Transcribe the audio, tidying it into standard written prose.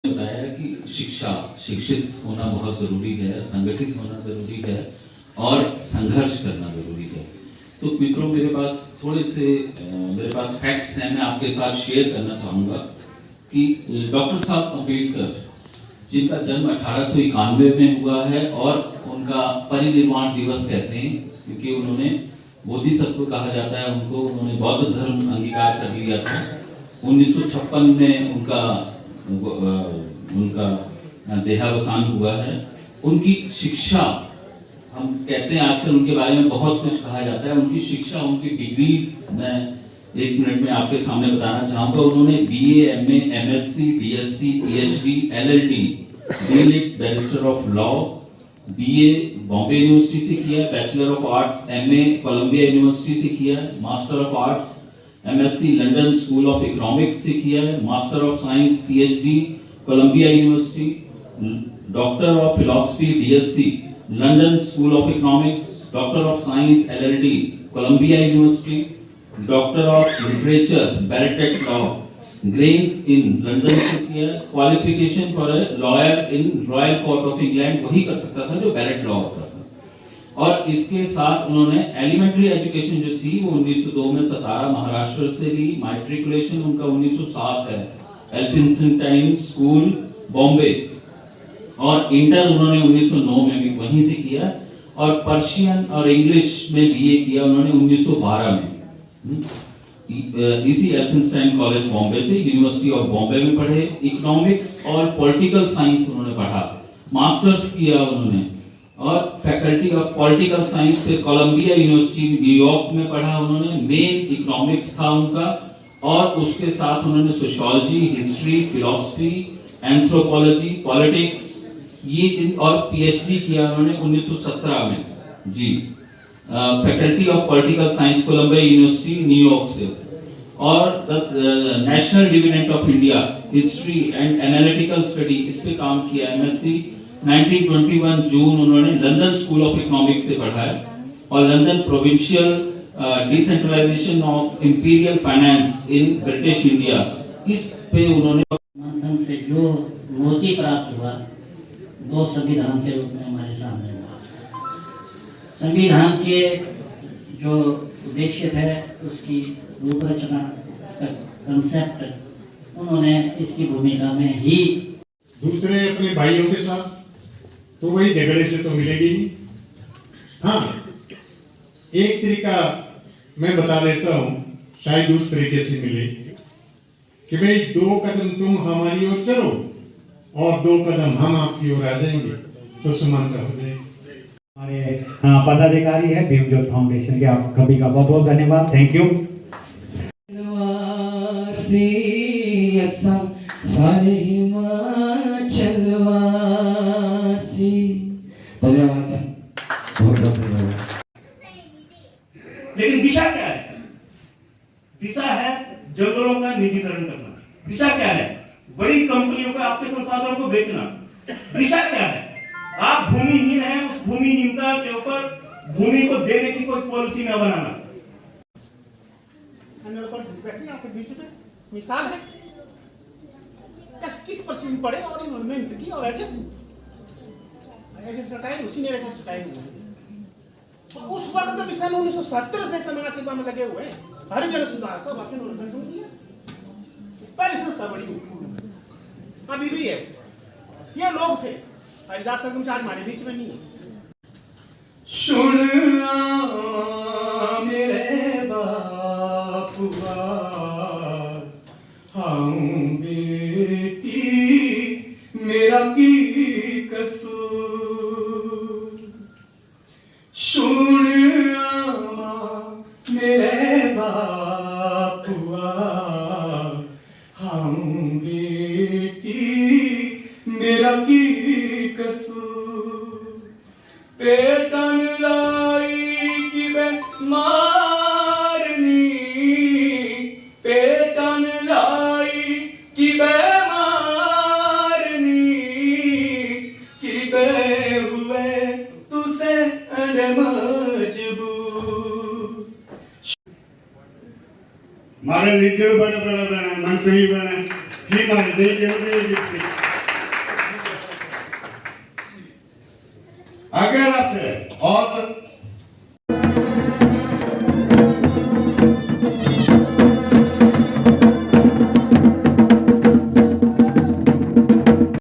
बताया कि शिक्षित होना बहुत ज़रूरी है, संगठित होना ज़रूरी है और संघर्ष करना ज़रूरी है। तो मित्रों, मेरे पास फैक्ट्स हैं, मैं आपके साथ शेयर करना चाहूँगा कि डॉक्टर साहब अम्बेडकर, जिनका जन्म 1891 में हुआ है और उनका परिनिर्वाण दिवस कहते हैं, क्योंकि उन्होंने बोधिसत्व कहा जाता है उनको, उन्होंने बौद्ध धर्म अंगीकार कर लिया था। 1956 में उनका देहावसान हुआ है। उनकी शिक्षा, हम कहते हैं आजकल उनके बारे में बहुत कुछ कहा जाता है, उनकी शिक्षा, उनकी डिग्रीज मैं 1 मिनट में आपके सामने बताना चाहूँगा। उन्होंने BA, MA, MSc, BSc, PhD, LLD, DLitt barrister of law, BA Bombay University से किया, bachelor of arts MA Columbia University से किया, master of arts MSc London School of Economics से किया है, master of science PhD Columbia University, doctor of philosophy DSc London School of Economics, doctor of science LLD Columbia University, doctor of literature barrister at law Gray's Inn London से किया, qualification for a lawyer in royal court of England वही कर सकता था जो बैरिट law होता था। और इसके साथ उन्होंने एलिमेंट्री एजुकेशन जो थी वो 1902 में सतारा महाराष्ट्र से ली। मैट्रिकुलेशन उनका 1907 है, एल्फिंस्टाइन स्कूल बॉम्बे, और इंटर उन्होंने 1909 में भी वहीं से किया, और पर्शियन और इंग्लिश में BA किया उन्होंने 1912 में इसी एल्फिंस्टाइन कॉलेज बॉम्बे से, यूनिवर्सिटी ऑफ बॉम्बे में पढ़े। इकोनॉमिक्स और पॉलिटिकल साइंस उन्होंने पढ़ा, मास्टर्स किया उन्होंने, और फैकल्टी ऑफ पॉलिटिकल साइंस से कोलंबिया यूनिवर्सिटी न्यूयॉर्क में पढ़ा उन्होंने। मेन इकोनॉमिक्स था उनका, और उसके साथ उन्होंने sociology, history, philosophy, anthropology, politics ये और PhD किया उन्होंने 1917 में जी, faculty of political science Colombia university New York से। और national dividend of India history and analytical study इस पे काम किया। MSc 1921 जून उन्होंने लंदन स्कूल ऑफ इकोनॉमिक्स से पढ़ा है, और London provincial decentralization of imperial finance in British India इस पे उन्होंने मंथन से जो मोती प्राप्त हुआ दो संविधान के रूप में हमारे सामने हुआ। संविधान के जो उद्देश्य थे उसकी रूपरचना कंसेप्ट उन्होंने इसकी भूमिका में ही दूसरे अपने भाइयों के साथ तो वही झगड़े से तो मिलेगी नहीं। हाँ, एक तरीका मैं बता देता हूं, शायद उस तरीके से मिले कि भाई 2 कदम तुम हमारी ओर चलो और 2 कदम हम आपकी ओर आ जाएंगे, तो समानता हो जाएगी। हमारे पदाधिकारी है भीमज्योत फाउंडेशन के, आप सभी का बहुत बहुत धन्यवाद, थैंक यू। लेकिन दिशा क्या है? दिशा है जंगलों का निजीकरण करना। दिशा क्या है? बड़ी कंपनियों को आपके संसाधनों को बेचना। दिशा क्या है? आप भूमिहीन हैं, उस भूमिहीनता के ऊपर भूमि को देने की कोई पॉलिसी न बनाना। आपके बीच में मिसाल है किस परसेंट पढ़े और इन्होंने मेहनत की और ऐसे रिटायर उसी ने रिटायर हुए। तो उस वक्त तो मिसाल 1970 से समाज सेवा में लगे हुए हैं, हरिजन सुधार सब आपने उन्होंने किया, पहले संस्था बड़ी अभी भी है। ये लोग थे हरिदास संगम आज हमारे बीच में नहीं है। सुन मेरे बापुआ हम बेटी मेरा की कसूर, सुन मेरे बापुआ हम बेटी मेरा की कसूर, पेटन लाई की बेमारनी, पेटन लाई की बेमारनी, की बे हुए तुसे अड़ मजबूर। हमारे लीडर बड़े बड़े बने, मंत्री बने, ठीक है, अगर से और